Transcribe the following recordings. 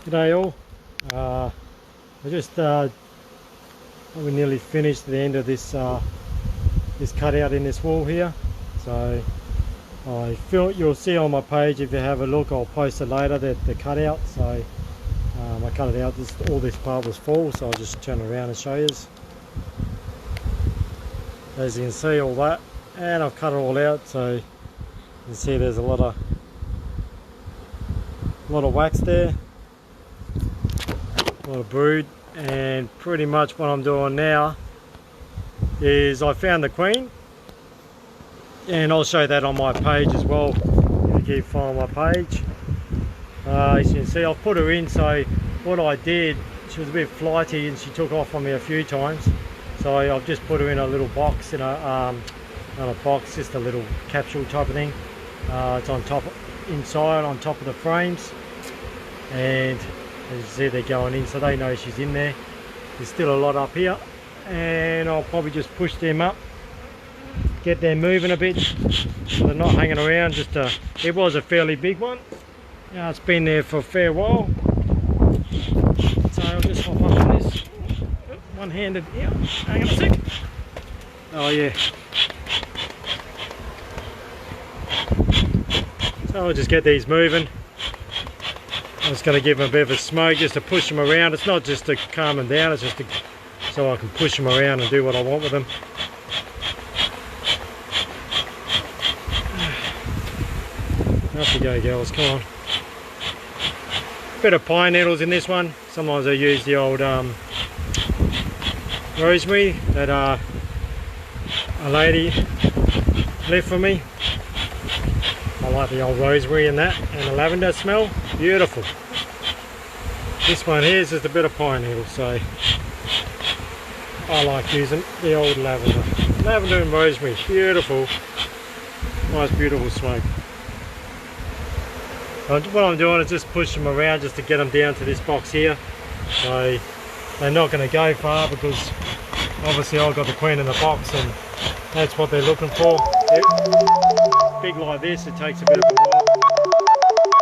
G'day all. I just we nearly finished the end of this this cutout in this wall here. So I feel you'll see on my page, if you have a look, I'll post it later, that the cutout. So I cut it out. All this part was full, so I'll just turn around and show you. As you can see, all that, and I've cut it all out. So you can see there's a lot of wax there. A lot of brood, and pretty much what I'm doing now is I found the queen, and I'll show that on my page as well if you keep following my page. As you can see, I've put her in. So what I did, she was a bit flighty and she took off on me a few times, so I've just put her in a little box, in a not a box, just a little capsule type of thing. It's on top, inside on top of the frames, and as you see, they're going in, so they know she's in there. There's still a lot up here, and I'll probably just push them up, get them moving a bit, so they're not hanging around. It was a fairly big one. It's been there for a fair while, so I'll just hop up on this one-handed. Yeah, hang on a sec. Oh yeah. So I'll just get these moving. I'm just going to give them a bit of a smoke just to push them around. It's not just to calm them down, it's just so I can push them around and do what I want with them. Off you go, girls, come on. Bit of pine needles in this one. Sometimes I use the old rosemary that a lady left for me. I like the old rosemary and that, and the lavender smell, beautiful. This one here is just a bit of pine needle, so I like using the old lavender. Lavender and rosemary, beautiful, nice beautiful smoke. What I'm doing is just push them around just to get them down to this box here. So they're not going to go far, because obviously I've got the queen in the box and that's what they're looking for. Big like this, it takes a bit of a while.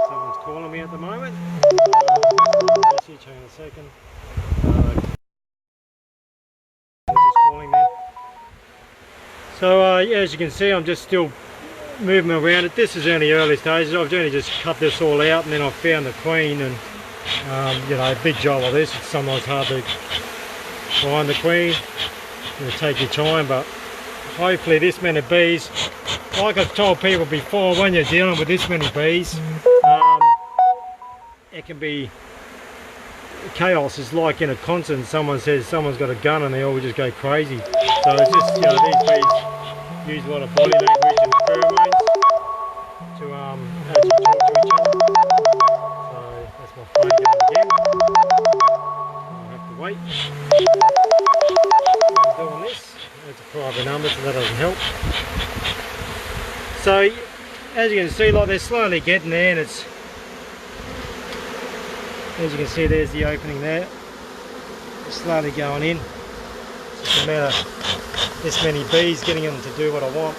Someone's calling me at the moment. Hang on a second. Just calling me. So yeah, as you can see, I'm just still moving around it. This is only early stages. I've only just cut this all out, and then I found the queen, and you know, a big job of this. It's sometimes hard to find the queen. It'll take your time, but hopefully this many bees, like I've told people before, when you're dealing with this many bees, it can be chaos. It's like in a concert, someone says someone's got a gun and they all just go crazy. So it's just, you know, these bees use a lot of body language and pheromones to actually talk to each other. So that's my phone going again. I'll have to wait. I'm doing this. It's a private number, so that doesn't help. So as you can see, like, they're slowly getting there, and it's, as you can see, there's the opening there. It's slowly going in. It's just a matter of this many bees getting them to do what I want.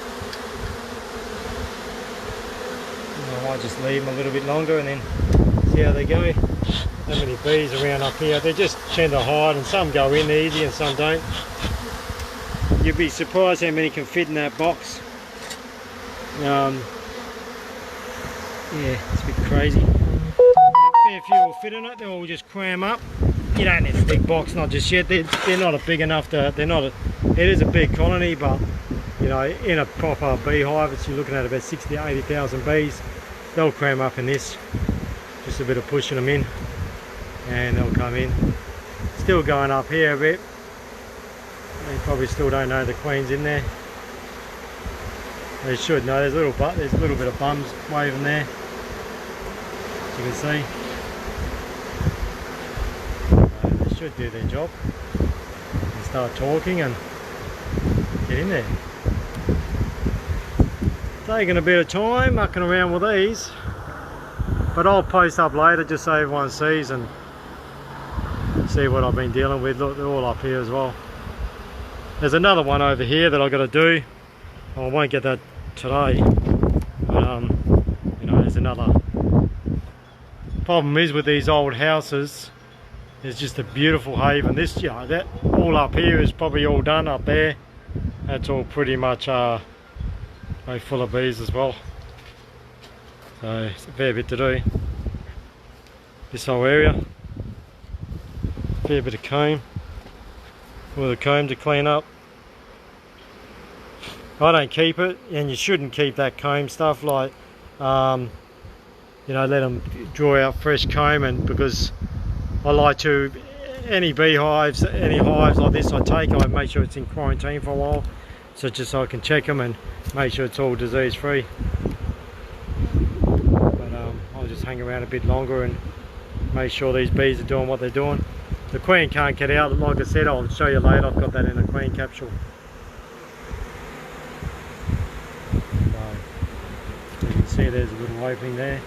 And I might just leave them a little bit longer and then see how they go. How many bees around up here. They just tend to hide, and some go in easy and some don't. You'd be surprised how many can fit in that box. Yeah, it's a bit crazy. A fair few will fit in it. They'll all just cram up. You don't need a big box, not just yet. They're not a big enough to. It is a big colony, but you know, in a proper beehive, you're looking at about 60 to 80,000 bees. They'll cram up in this. Just a bit of pushing them in, and they'll come in. Still going up here a bit. They probably still don't know the queen's in there. They should know. There's a little bit of bums waving there, as you can see. They should do their job and start talking and get in there. Taking a bit of time mucking around with these, but I'll post up later just so everyone sees and see what I've been dealing with. Look, they're all up here as well. There's another one over here that I've got to do. I won't get that today, but you know, there's another Problem is with these old houses, it's just a beautiful haven. This, you know, that all up here is probably all done. Up there, that's all pretty much very full of bees as well. So it's a fair bit to do. This whole area, fair bit of comb, with a comb to clean up. I don't keep it, and you shouldn't keep that comb stuff. Like, you know, let them draw out fresh comb, and because I like to, any beehives, any hives like this I take, I make sure it's in quarantine for a while, so just so I can check them and make sure it's all disease free. But I'll just hang around a bit longer and make sure these bees are doing what they're doing. The queen can't get out, like I said, I'll show you later. I've got that in a queen capsule. So you can see there's a little opening there.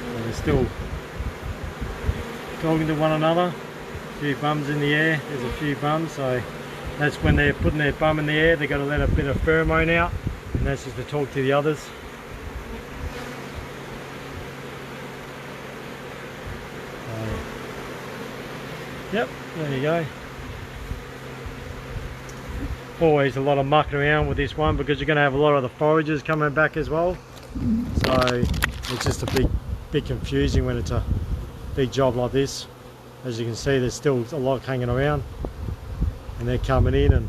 So they're still talking to one another. A few bums in the air, there's a few bums, so that's when they're putting their bum in the air. They've got to let a bit of pheromone out, and that's just to talk to the others. So, yep, there you go. Always a lot of mucking around with this one because you're going to have a lot of the foragers coming back as well. So it's just a bit confusing when it's a big job like this. As you can see, there's still a lot hanging around, and they're coming in, and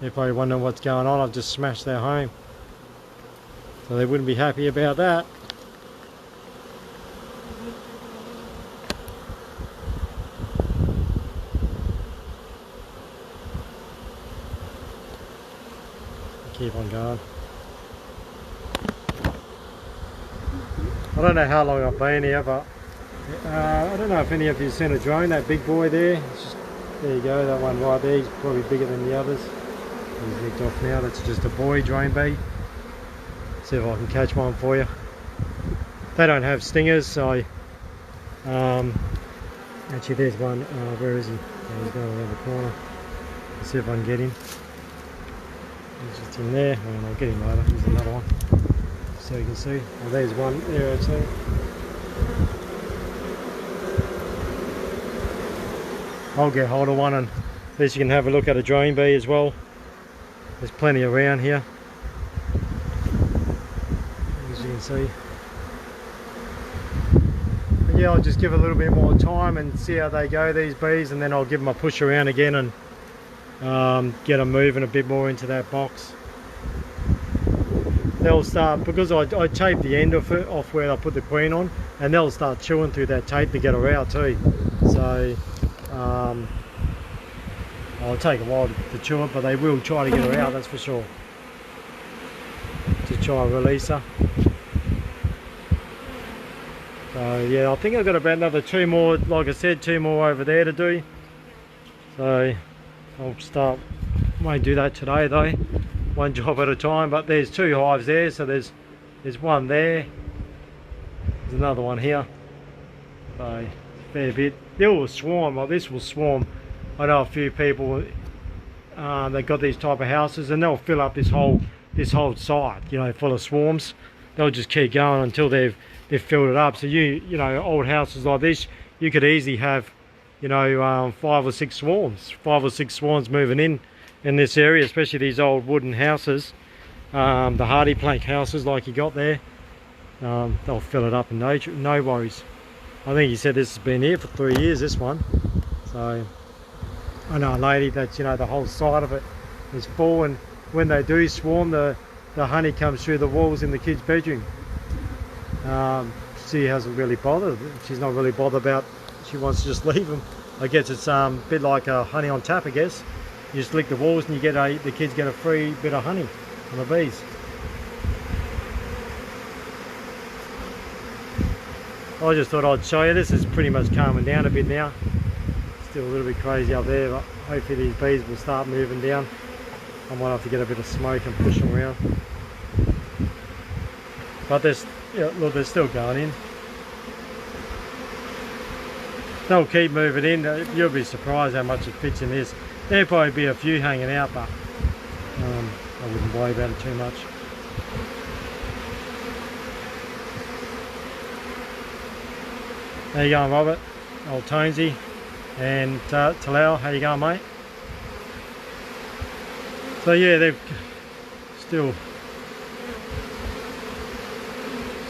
they're probably wondering what's going on. I've just smashed their home, so they wouldn't be happy about that. Keep on going. I don't know how long I've been here, but I don't know if any of you have seen a drone, that big boy there. It's just, there you go, that one right there, he's probably bigger than the others. He's nicked off now, that's just a boy drone bee. See if I can catch one for you. They don't have stingers, so actually there's one, where is he? Oh, he's going around the corner. Let's see if I can get him. He's just in there, and I'll get him later. Here's another one, so you can see. Oh, there's one there actually. I'll get hold of one, and at least you can have a look at a drone bee as well. There's plenty around here, as you can see. But yeah, I'll just give it a little bit more time and see how they go, these bees, and then I'll give them a push around again and get them moving a bit more into that box. They'll start, because I taped the end of it off where I put the queen on, and they'll start chewing through that tape to get her out too. So it'll take a while to chew it, but they will try to get her out, that's for sure, to try and release her. So yeah, I think I've got about another 2 more, like I said, 2 more over there to do. So I'll start, won't do that today though, one job at a time. But there's 2 hives there, so there's one there, there's another one here, so fair bit. They will swarm, like this will swarm. I know a few people that got these type of houses, and they'll fill up this whole site, you know, full of swarms. They'll just keep going until they've filled it up. So you know, old houses like this, you could easily have, you know, 5 or 6 swarms moving in this area, especially these old wooden houses, the hardy plank houses like you got there. They'll fill it up in no worries. I think he said this has been here for 3 years, this one. So I know a lady that's, you know, the whole side of it is full, and when they do swarm, the honey comes through the walls in the kids' bedroom. She hasn't really bothered. She's not really bothered about, she wants to just leave them. I guess it's a bit like honey on tap, I guess. You just lick the walls and you get the kids get a free bit of honey from the bees. I just thought I'd show you. This is pretty much calming down a bit now. Still a little bit crazy up there, but hopefully these bees will start moving down. I might have to get a bit of smoke and push them around. But there's, yeah, look, they're still going in. They'll keep moving in. You'll be surprised how much it fits in this. There'll probably be a few hanging out, but a wouldn't worry about it too much. How you going, Robert? Old Tonesy. And Talau, how you going, mate? So yeah, they're still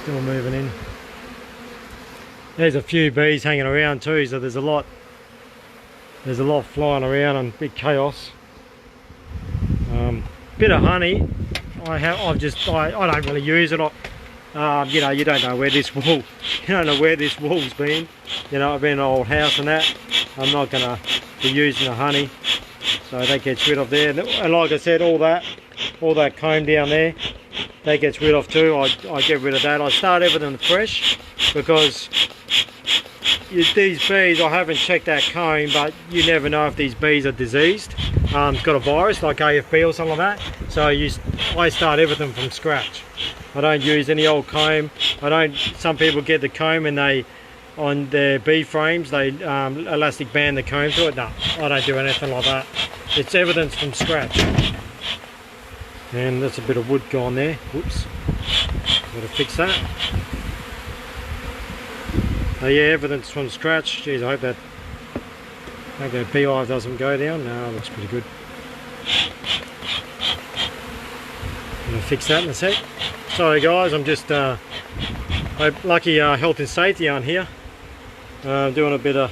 moving in. There's a few bees hanging around too, so there's a lot flying around and big chaos. Bit of honey. I don't really use it. You know, you don't know where this wool's been. You know, I've been in an old house and that. I'm not gonna be using the honey, so that gets rid of there. And like I said, all that comb down there, that gets rid of too. I get rid of that. I start everything fresh because these bees, I haven't checked that comb, but you never know if these bees are diseased. It's got a virus like AFB or something like that. So I start everything from scratch. I don't use any old comb. Some people get the comb and they, on their bee frames, they elastic band the comb to it. No, I don't do anything like that. It's evidence from scratch. And that's a bit of wood gone there. Whoops. Gotta fix that. Oh yeah, evidence from scratch. Jeez, I hope that beehive doesn't go down. No, it looks pretty good. Gonna fix that in a sec. Sorry guys, I'm just lucky health and safety aren't here. Doing a bit of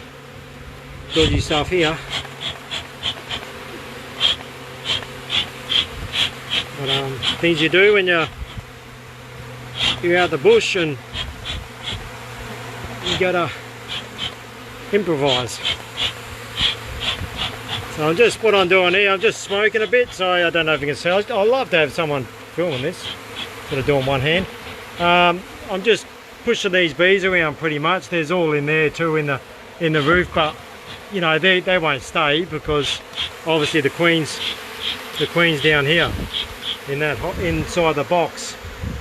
dodgy stuff here. But things you do when you're out the bush and you gotta improvise. So what I'm doing here, I'm just smoking a bit, so I don't know if you can see. I'd love to have someone filming this. Gotta do it in one hand. I'm just pushing these bees around pretty much. There's all in there too in the roof, but you know they won't stay because obviously the queen's down here inside the box.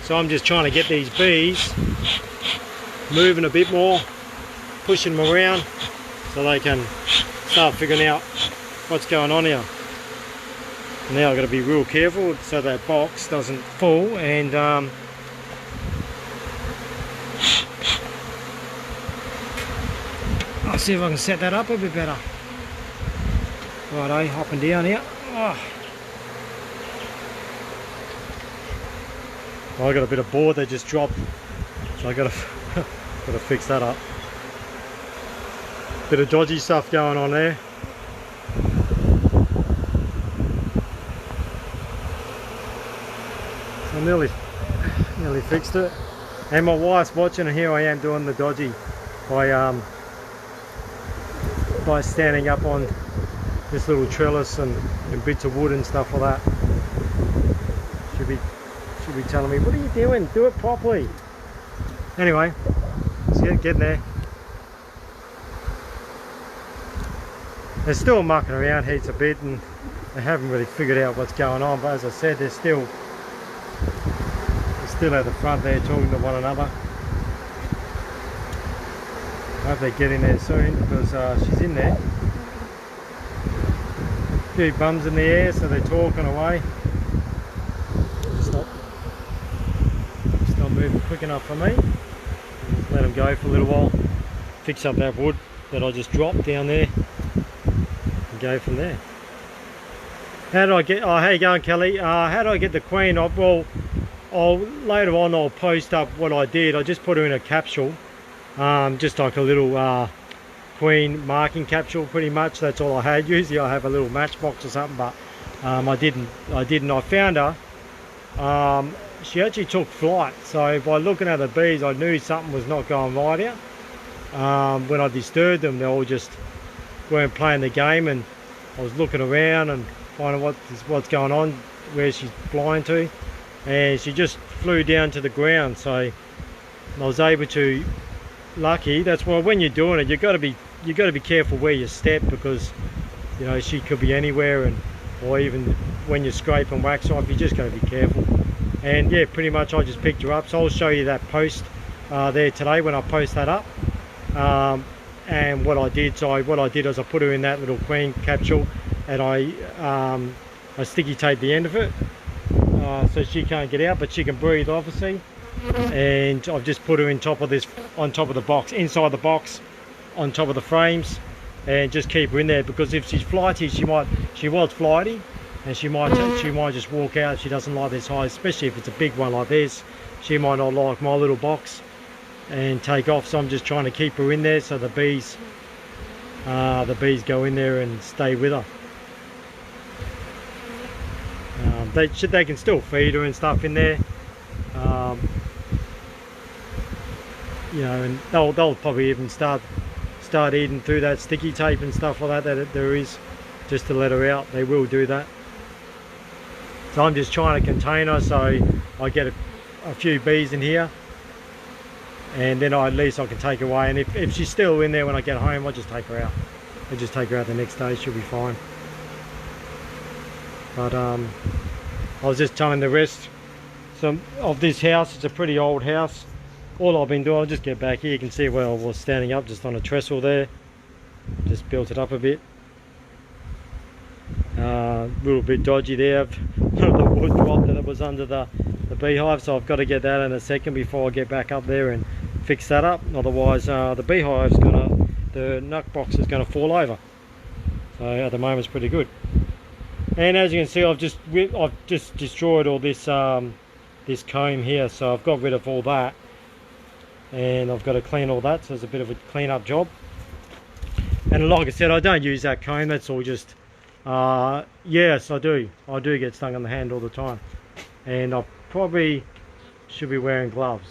So I'm just trying to get these bees moving a bit more, pushing them around so they can start figuring out what's going on here. Now I've got to be real careful so that box doesn't fall, and I'll see if I can set that up a bit better. Righto, up and down here. Oh. Well, I got a bit of board that just dropped, so I got to fix that up. Bit of dodgy stuff going on there. So nearly fixed it, and my wife's watching, and here I am doing the dodgy by standing up on this little trellis and bits of wood and stuff like that. Should be telling me, what are you doing? Do it properly. Anyway, let's get there. They're still mucking around heaps a bit, and they haven't really figured out what's going on. But as I said, they're still at the front there talking to one another. I hope they get in there soon because she's in there. A few bums in the air, so they're talking away. Stop moving quick enough for me. Just let them go for a little while. Fix up that wood that I just dropped down there and go from there. How do I get? Oh, how you going, Kelly? How do I get the queen up? Well, later on I'll post up what I did. I just put her in a capsule, just like a little queen marking capsule. Pretty much that's all I had. Usually I have a little matchbox or something, but I didn't. I found her. She actually took flight, so by looking at the bees I knew something was not going right here. When I disturbed them, they all just weren't playing the game, and I was looking around and finding what's going on, where she's flying to, and she just flew down to the ground. So I was able to, lucky. That's why when you're doing it, you got to be careful where you step, because you know she could be anywhere, or even when you scrape and wax off, you just got to be careful. And yeah, pretty much I just picked her up. So I'll show you that post there today when I post that up. And what I did is I put her in that little queen capsule, and I sticky taped the end of it, so she can't get out, but she can breathe obviously. And I've just put her on top of the box, inside the box, on top of the frames, and just keep her in there, because if she's flighty, she was flighty, and she might just walk out if she doesn't like this height, especially if it's a big one like this. She might not like my little box and take off, so I'm just trying to keep her in there so the bees go in there and stay with her. They can still feed her and stuff in there, you know, and they'll probably even start eating through that sticky tape and stuff like that there is, just to let her out. They will do that. So I'm just trying to contain her so I get a few bees in here, and then at least I can take her away. And if she's still in there when I get home, I'll just take her out. I'll just take her out the next day, she'll be fine. But I was just telling the rest of this house, it's a pretty old house. All I've been doing, I'll just get back here, you can see where I was standing up just on a trestle there. Just built it up a bit. A little bit dodgy there. The wood drop that was under the beehive, so I've got to get that in a second before I get back up there and fix that up. Otherwise the beehive's the nut box is gonna fall over. So at the moment it's pretty good. And as you can see, I've just destroyed all this this comb here, so I've got rid of all that, and I've got to clean all that, so it's a bit of a clean up job. And like I said, I don't use that comb, that's all just yes, I do get stung on the hand all the time, and I probably should be wearing gloves,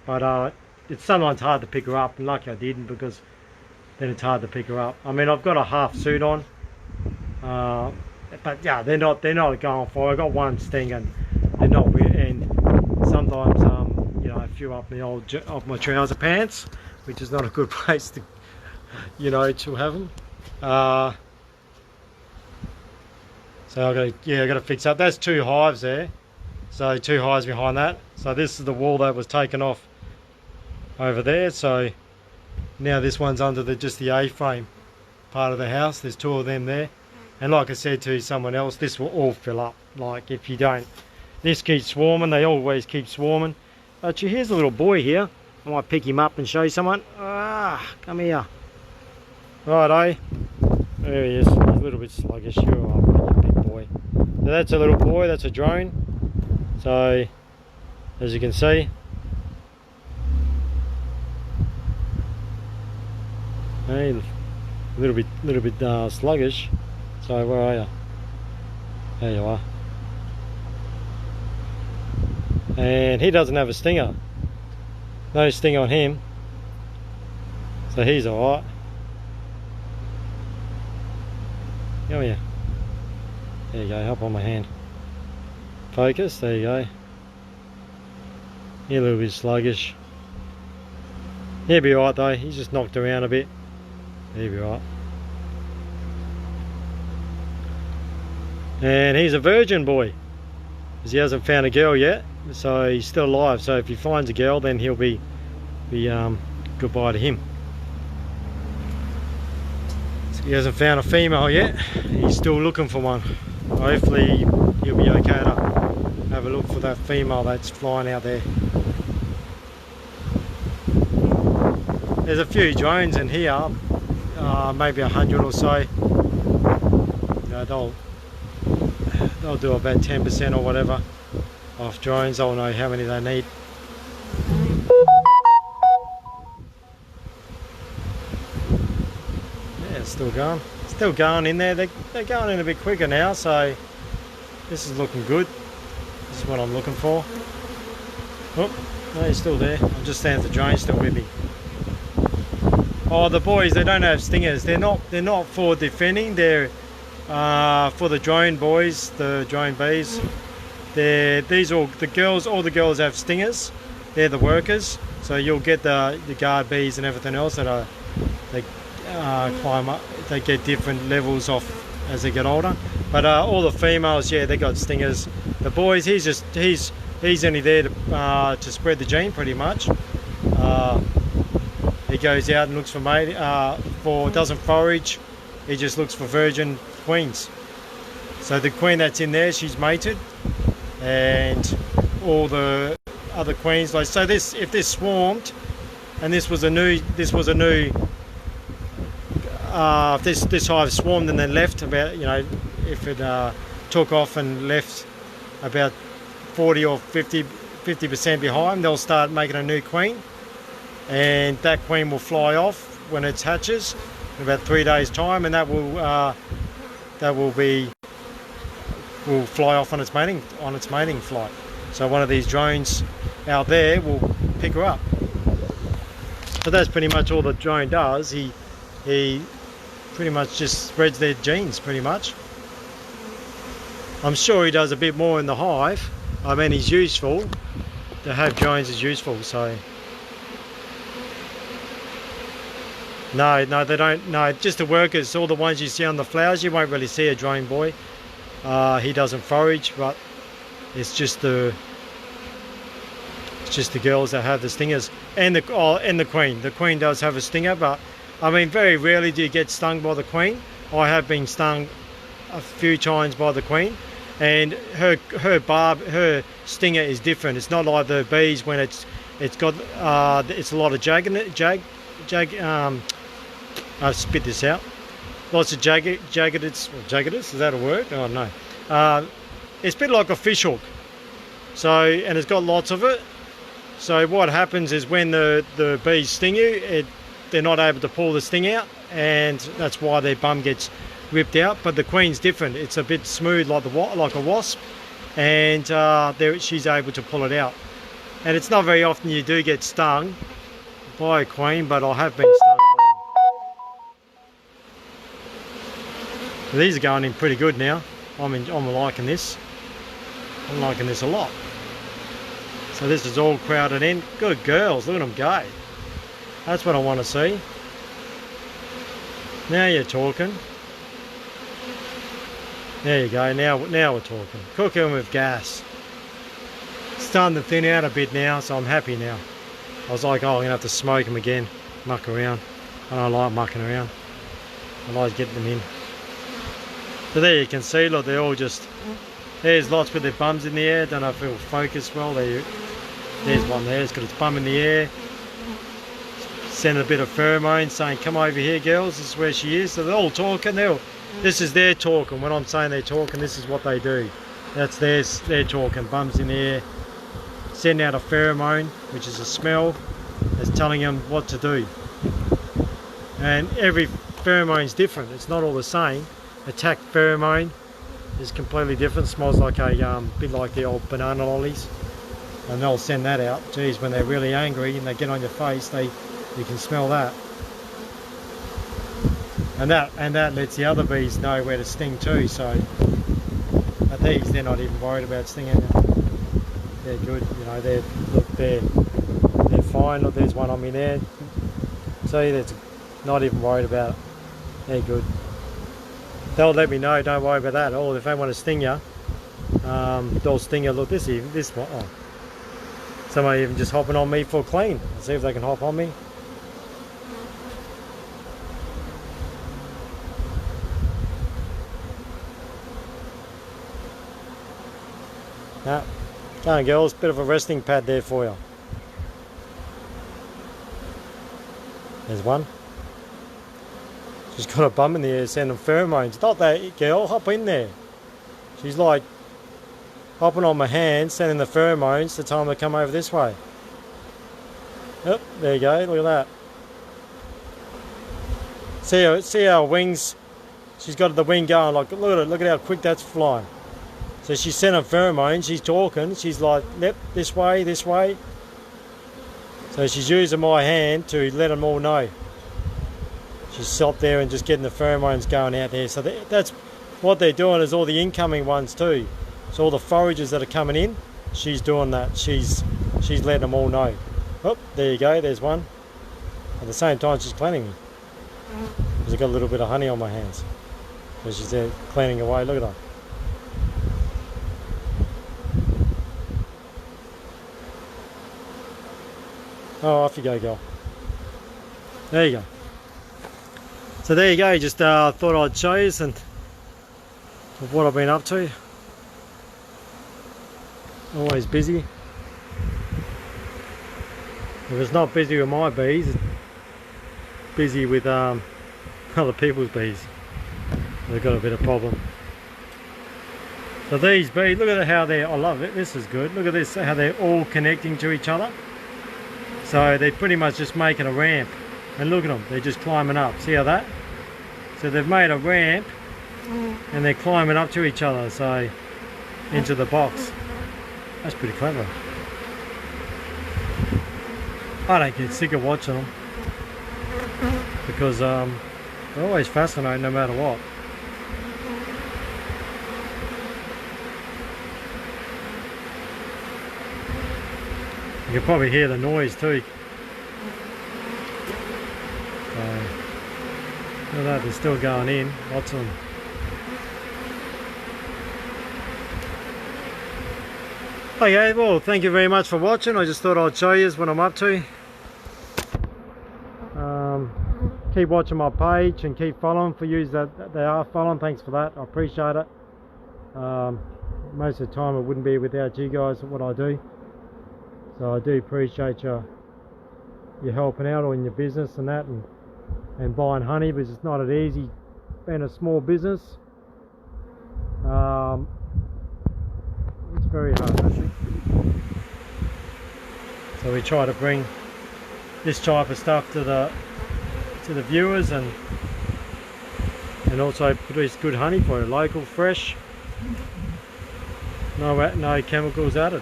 but it's sometimes hard to pick her up, and lucky I didn't, because then it's hard to pick her up. I mean, I've got a half suit on, but yeah, they're not going for it. I got one sting, and they're not weird, and sometimes you know, a few up my trouser pants, which is not a good place to, you know, to have them. So I got to fix up. That's 2 hives there, so 2 hives behind that. So this is the wall that was taken off over there. So now this one's under just the A-frame part of the house. There's 2 of them there, and like I said to someone else, this will all fill up. Like, if you don't, this keeps swarming. They always keep swarming. But here's a little boy here. I might pick him up and show you someone. Come here. Righto. There he is. He's a little bit sluggish. You're a big boy. So that's a little boy. That's a drone. So as you can see, hey, a little bit sluggish. So where are you? There you are. And he doesn't have a stinger. No sting on him, so he's alright. Come here. There you go, up on my hand. Focus, there you go. He's a little bit sluggish. He'll be alright though, he's just knocked around a bit. He'll be alright. And he's a virgin boy, because he hasn't found a girl yet, so he's still alive. So if he finds a girl, then he'll be goodbye to him. So he hasn't found a female yet, he's still looking for one. Hopefully he'll be okay to have a look for that female that's flying out there. There's a few drones in here, maybe 100 or so. You know, they'll do about 10% or whatever off drones. They'll know how many they need. Yeah, it's still going in there. They're going in a bit quicker now, so this is looking good. This is what I'm looking for. Oh, no, he's still there. I'm just saying the drone's still with me. Oh, the boys, they don't have stingers. They're not for defending. They're for the drone boys, the drone bees. All the girls have stingers. They're the workers. So you'll get the guard bees and everything else that they climb up. They get different levels off as they get older. But all the females, yeah, they got stingers. The boys, he's only there to spread the gene pretty much. He goes out and looks for mate, doesn't forage. He just looks for virgin queens. So the queen that's in there, she's mated, and all the other queens. Like, so this, if this swarmed and this was a new if this hive swarmed and then left about, if it took off and left about 40 or 50% behind, they'll start making a new queen, and that queen will fly off when it hatches in about 3 days time, and that will fly off on its mating flight. So one of these drones out there will pick her up. So that's pretty much all the drone does. He pretty much just spreads their genes, pretty much. I'm sure he does a bit more in the hive. I mean, he's useful. To have drones is useful, so. No, they don't. No, just the workers, all the ones you see on the flowers, you won't really see a drone boy. He doesn't forage, but it's just the girls that have the stingers, and the queen. The queen does have a stinger, but I mean, very rarely do you get stung by the queen. I have been stung a few times by the queen, and her stinger is different. It's not like the bees when it's got it's a lot of I spit this out. Lots of jaggedness. Is that a word? Oh no. It's a bit like a fish hook. So, and it's got lots of it. So what happens is when the bees sting you, they're not able to pull the sting out, and that's why their bum gets ripped out. But the queen's different. It's a bit smooth like a wasp, and she's able to pull it out. And it's not very often you do get stung by a queen, but I have been stung by them. These are going in pretty good now. I'm liking this. I'm liking this a lot. So this is all crowded in. Good girls, look at them go. That's what I want to see. Now you're talking. There you go, now we're talking. Cooking with gas. It's starting to thin out a bit now, so I'm happy now. I was like, oh, I'm going to have to smoke them again, muck around. I don't like mucking around. I like getting them in. So there you can see, look, they're all just, there's lots with their bums in the air. Don't know if it'll focus well. There's one there, it's got its bum in the air. Send a bit of pheromone saying, come over here girls, this is where she is. So they're all talking, this is their talking. When I'm saying they're talking, this is what they do. That's their talking, bums in the air. Send out a pheromone, which is a smell, that's telling them what to do. And every pheromone's different, it's not all the same. Attack pheromone is completely different, smells like a bit like the old banana lollies. And they'll send that out. Geez, when they're really angry and they get on your face, you can smell that. And that lets the other bees know where to sting too. So at these, they're not even worried about stinging you. They're good, they're fine. Look, there's one on me there. See, that's not even worried about it. They're good. They'll let me know, don't worry about that at all. If they want to sting you, they'll sting you. Look, this one. Oh. Somebody even just hopping on me for clean. Let's see if they can hop on me. Now, come on girls, bit of a resting pad there for you. There's one. She's got a bum in the air sending pheromones. Not that girl, hop in there. She's like hopping on my hand, sending the pheromones to tell them to come over this way. Yep, there you go, look at that. See how wings, she's got the wing going, like look at how quick that's flying. So she's sending pheromones, she's talking, she's like, yep, this way, this way. So she's using my hand to let them all know. She's stopped there and just getting the pheromones going out there. So that's what they're doing, is all the incoming ones too. So all the foragers that are coming in, she's doing that. She's letting them all know. Oh, there you go, there's one. At the same time, she's cleaning me. Because I've got a little bit of honey on my hands. So she's there cleaning away, look at her. Oh, off you go, girl. There you go. So there you go, just thought I'd show you some of what I've been up to. always busy. If it's not busy with my bees, it's busy with other people's bees. They've got a bit of problem. So these bees, look at how they're, I love it, this is good. Look at this, how they're all connecting to each other. So they're pretty much just making a ramp. And look at them, they're just climbing up. See how that? So they've made a ramp and they're climbing up to each other, so into the box. That's pretty clever. I don't get sick of watching them because they're always fascinating no matter what. You can probably hear the noise too. So, look at that, they're still going in, lots of them. Okay, well, thank you very much for watching. I just thought I'd show you what I'm up to. Keep watching my page and keep following for you that they are following. Thanks for that, I appreciate it. Most of the time it wouldn't be without you guys what I do. So I do appreciate you helping out in your business and that, and buying honey, because it's not an easy being a small business. It's very hard actually. So we try to bring this type of stuff to the viewers, and also produce good honey for you, local, fresh, no chemicals added.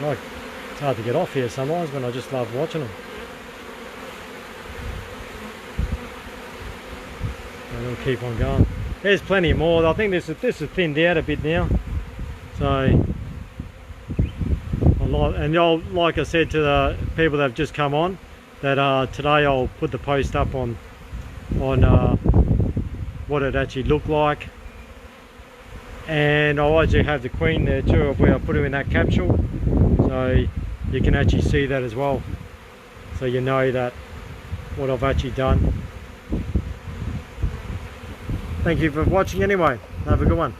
Like, it's hard to get off here sometimes when I just love watching them. And they'll keep on going. There's plenty more. I think this is thinned out a bit now. So, like I said to the people that have just come on, that today I'll put the post up on what it actually looked like. And I'll actually have the queen there too, of where I put her in that capsule. So you can actually see that as well, so you know that what I've actually done. Thank you for watching anyway. Have a good one.